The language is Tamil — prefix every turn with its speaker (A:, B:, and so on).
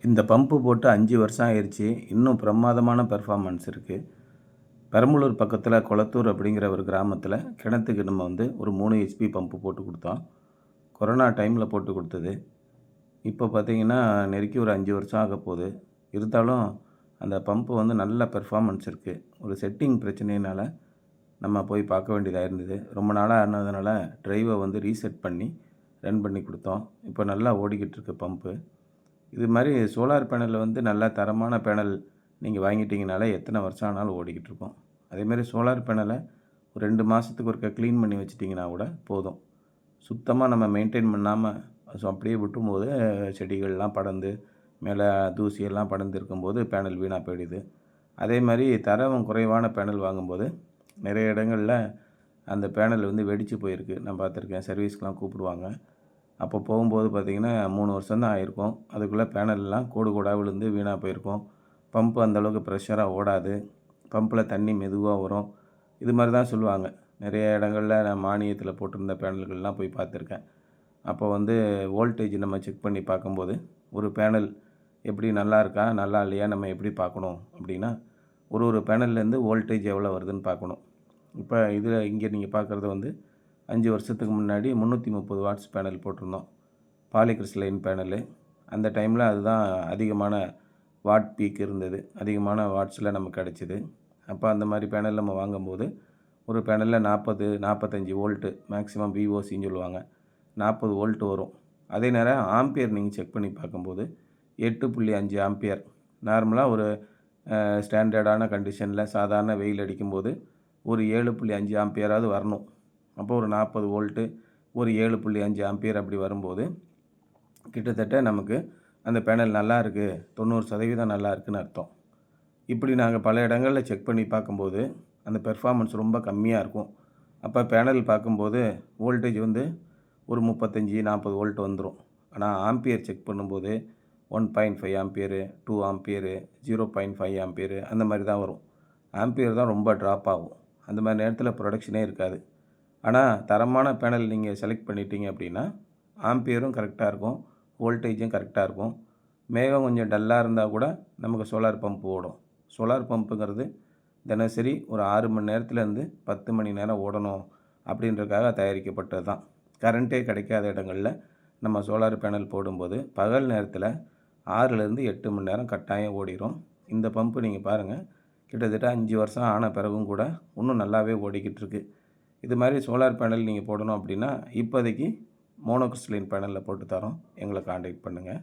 A: இந்த பம்பு போட்டு 5 வருஷம் ஆயிருச்சு. இன்னும் பிரமாதமான பெர்ஃபார்மன்ஸ் இருக்குது. பெரம்பலூர் பக்கத்தில் கொளத்தூர் அப்படிங்கிற ஒரு கிராமத்தில் கிணத்துக்கு நம்ம ஒரு 3 ஹெச்பி பம்பு போட்டு கொடுத்தோம். கொரோனா டைமில் போட்டு கொடுத்தது. இப்போ பார்த்திங்கன்னா நெருக்கி ஒரு 5 வருஷம் ஆக போகுது. இருந்தாலும் அந்த பம்பு நல்ல பெர்ஃபார்மன்ஸ் இருக்குது. ஒரு செட்டிங் பிரச்சனையினால் நம்ம போய் பார்க்க வேண்டியதாக இருந்தது. ரொம்ப நாளாக ஆனதுனால ட்ரைவை ரீசெட் பண்ணி ரன் பண்ணி கொடுத்தோம். இப்போ நல்லா ஓடிக்கிட்டு இருக்கு பம்பு. இது மாதிரி சோலார் பேனல் நல்ல தரமான பேனல் நீங்கள் வாங்கிட்டீங்கனாலே எத்தனை வருஷம் ஆனாலும் ஓடிக்கிட்டு இருக்கும். அதேமாதிரி சோலார் பேனலை ஒரு 2 மாதத்துக்கு ஒருக்க க்ளீன் பண்ணி வச்சிட்டிங்கன்னா கூட போதும். சுத்தமாக நம்ம மெயின்டைன் பண்ணாமல் அப்படியே விட்டும்போது செடிகள்லாம் படர்ந்து மேலே தூசியெல்லாம் படர்ந்து இருக்கும்போது பேனல் வீணாக போயிடுது. அதே மாதிரி தரம் குறைவான பேனல் வாங்கும்போது நிறைய இடங்களில் அந்த பேனல் வெடித்து போயிருக்கு. நான் பார்த்துருக்கேன். சர்வீஸ்க்கெலாம் கூப்பிடுவாங்க. அப்போ போகும்போது பார்த்திங்கன்னா 3 வருஷம் தான் ஆகிருக்கும். அதுக்குள்ளே பேனல்லாம் கோடு கோடாக விழுந்து வீணாக போயிருக்கும். பம்பு அந்தளவுக்கு ப்ரெஷராக ஓடாது. பம்பில் தண்ணி மெதுவாக வரும். இது மாதிரி தான் சொல்லுவாங்க. நிறைய இடங்களில் நான் மானியத்தில் போட்டிருந்த பேனல்கள்லாம் போய் பார்த்துருக்கேன். அப்போ வோல்டேஜ் நம்ம செக் பண்ணி பார்க்கும்போது ஒரு பேனல் எப்படி நல்லா இருக்கா நல்லா இல்லையா நம்ம எப்படி பார்க்கணும் அப்படின்னா ஒரு பேனல்லேருந்து வோல்டேஜ் எவ்வளோ வருதுன்னு பார்க்கணும். இப்போ இங்கே நீங்கள் பார்க்குறது 5 வருஷத்துக்கு முன்னாடி 330 வாட்ஸ் பேனல் போட்டிருந்தோம். Polycrystalline panel. அந்த டைமில் அதுதான் அதிகமான வாட் பீக் இருந்தது. அதிகமான வாட்ஸில் நமக்கு கிடச்சிது. அப்போ அந்த மாதிரி பேனல் நம்ம வாங்கும்போது ஒரு பேனலில் 45 வோல்ட்டு மேக்ஸிமம் விஓசின்னு சொல்லுவாங்க. 40 வோல்ட் வரும். அதே நேரம் ஆம்பியர் நீங்கள் செக் பண்ணி பார்க்கும்போது 8.5 ஆம்பியர். நார்மலாக ஒரு ஸ்டாண்டர்டான கண்டிஷனில் சாதாரண வெயில் அடிக்கும்போது ஒரு 7.5 ஆம்பியராவது வரணும். அப்போ ஒரு 40 வோல்ட்டு ஒரு 7.5 ஆம்பியர் அப்படி வரும்போது கிட்டத்தட்ட நமக்கு அந்த பேனல் நல்லா இருக்குது, 90% நல்லா இருக்குதுன்னு அர்த்தம். இப்படி நாங்கள் பல இடங்களில் செக் பண்ணி பார்க்கும்போது அந்த பெர்ஃபார்மன்ஸ் ரொம்ப கம்மியாக இருக்கும். அப்போ பேனல் பார்க்கும்போது வோல்டேஜ் ஒரு 35-40 வோல்ட் வந்துடும். ஆனால் ஆம்பியர் செக் பண்ணும்போது 1.5 ஆம்பியரு, 2 ஆம்பியரு, 0.5 ஆம்பியரு அந்த மாதிரி தான் வரும். ஆம்பியர் தான் ரொம்ப ட்ராப் ஆகும். அந்த மாதிரி நேரத்தில் ப்ரொடக்ஷனே இருக்காது. ஆனால் தரமான பேனல் நீங்கள் செலக்ட் பண்ணிட்டீங்க அப்படின்னா ஆம்பியரும் கரெக்டாக இருக்கும், வோல்டேஜும் கரெக்டாக இருக்கும். மேகம் கொஞ்சம் டல்லாக இருந்தால் கூட நமக்கு சோலார் பம்ப் ஓடும். சோலார் பம்புங்கிறது தினசரி ஒரு 6 மணி நேரத்துலேருந்து 10 மணி நேரம் ஓடணும் அப்படின்றதுக்காக தயாரிக்கப்பட்டது தான். கரண்ட்டே கிடைக்காத இடங்களில் நம்ம சோலார் பேனல் போடும்போது பகல் நேரத்தில் 6லேருந்து 8 மணி நேரம் கட்டாயம் ஓடிடும். இந்த பம்பு நீங்கள் பாருங்கள், கிட்டத்தட்ட 5 வருஷம் ஆன பிறகும் கூட இன்னும் நல்லாவே ஓடிக்கிட்டு இருக்குது. இது மாதிரி சோலார் பேனல் நீங்கள் போடணும் அப்படின்னா இப்போதைக்கு மோனோகிறிஸ்டலைன் பேனலில் போட்டு தரோம். எங்களை காண்டாக்ட் பண்ணுங்கள்.